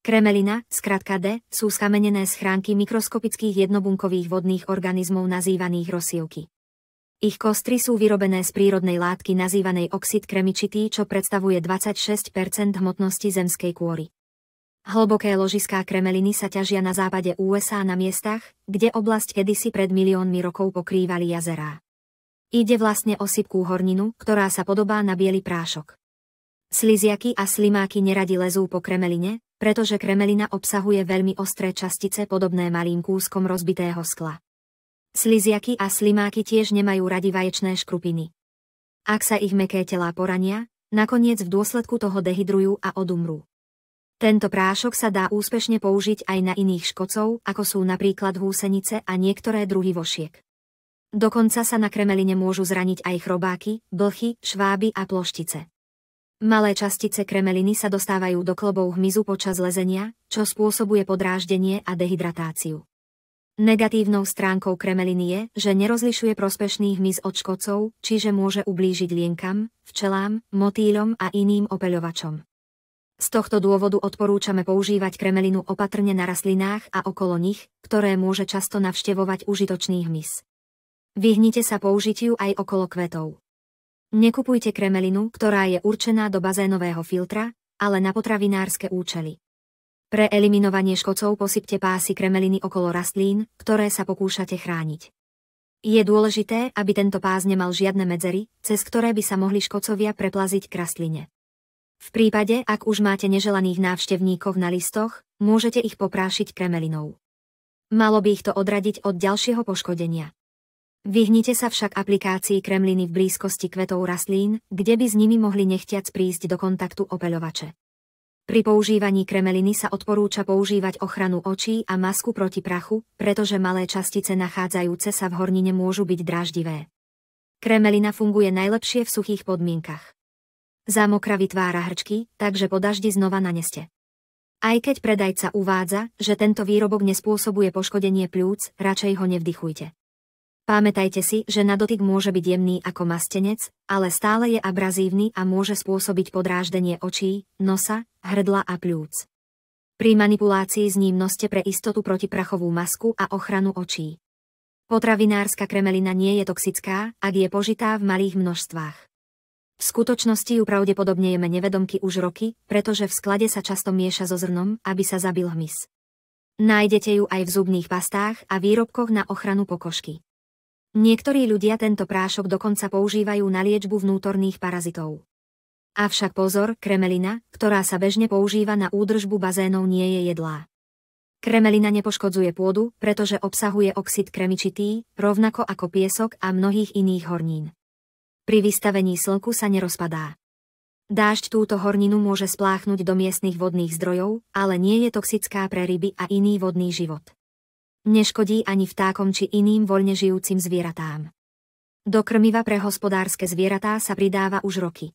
Kremelina, skratka D, sú skamenené schránky mikroskopických jednobunkových vodných organizmov nazývaných rosievky. Ich kostry sú vyrobené z prírodnej látky nazývanej oxid kremičitý, čo predstavuje 26% hmotnosti zemskej kôry. Hlboké ložiská kremeliny sa ťažia na západe USA na miestach, kde oblasť kedysi pred miliónmi rokov pokrývali jazerá. Ide vlastne o sypkú horninu, ktorá sa podobá na biely prášok. Sliziaky a slimáky neradi lezú po kremeline, pretože kremelina obsahuje veľmi ostré častice podobné malým kúskom rozbitého skla. Sliziaky a slimáky tiež nemajú radi vaječné škrupiny. Ak sa ich mäkké telá porania, nakoniec v dôsledku toho dehydrujú a odumrú. Tento prášok sa dá úspešne použiť aj na iných škodcov, ako sú napríklad húsenice a niektoré druhy vošiek. Dokonca sa na kremeline môžu zraniť aj chrobáky, blchy, šváby a ploštice. Malé častice kremeliny sa dostávajú do klbov hmyzu počas lezenia, čo spôsobuje podráždenie a dehydratáciu. Negatívnou stránkou kremeliny je, že nerozlišuje prospešný hmyz od škodcov, čiže môže ublížiť lienkam, včelám, motýľom a iným opeľovačom. Z tohto dôvodu odporúčame používať kremelinu opatrne na rastlinách a okolo nich, ktoré môže často navštevovať užitočný hmyz. Vyhnite sa použitiu aj okolo kvetov. Nekupujte kremelinu, ktorá je určená do bazénového filtra, ale na potravinárske účely. Pre eliminovanie škodcov posypte pásy kremeliny okolo rastlín, ktoré sa pokúšate chrániť. Je dôležité, aby tento pás nemal žiadne medzery, cez ktoré by sa mohli škodcovia preplaziť k rastline. V prípade, ak už máte neželaných návštevníkov na listoch, môžete ich poprášiť kremelinou. Malo by ich to odradiť od ďalšieho poškodenia. Vyhnite sa však aplikácii kremliny v blízkosti kvetov rastlín, kde by s nimi mohli nechtiac prísť do kontaktu opeľovače. Pri používaní kremeliny sa odporúča používať ochranu očí a masku proti prachu, pretože malé častice nachádzajúce sa v hornine môžu byť dráždivé. Kremelina funguje najlepšie v suchých podmienkach. Zámokra vytvára hrčky, takže po daždi znova naneste. Aj keď predajca uvádza, že tento výrobok nespôsobuje poškodenie pľúc, radšej ho nevdychujte. Pamätajte si, že na dotyk môže byť jemný ako mastenec, ale stále je abrazívny a môže spôsobiť podráždenie očí, nosa, hrdla a pľúc. Pri manipulácii s ním noste pre istotu protiprachovú masku a ochranu očí. Potravinárska kremelina nie je toxická, ak je požitá v malých množstvách. V skutočnosti ju pravdepodobne jeme nevedomky už roky, pretože v sklade sa často mieša so zrnom, aby sa zabil hmyz. Nájdete ju aj v zubných pastách a výrobkoch na ochranu pokožky. Niektorí ľudia tento prášok dokonca používajú na liečbu vnútorných parazitov. Avšak pozor, kremelina, ktorá sa bežne používa na údržbu bazénov, nie je jedlá. Kremelina nepoškodzuje pôdu, pretože obsahuje oxid kremičitý, rovnako ako piesok a mnohých iných hornín. Pri vystavení slnku sa nerozpadá. Dážď túto horninu môže spláchnuť do miestnych vodných zdrojov, ale nie je toxická pre ryby a iný vodný život. Neškodí ani vtákom či iným voľne žijúcim zvieratám. Do krmiva pre hospodárske zvieratá sa pridáva už roky.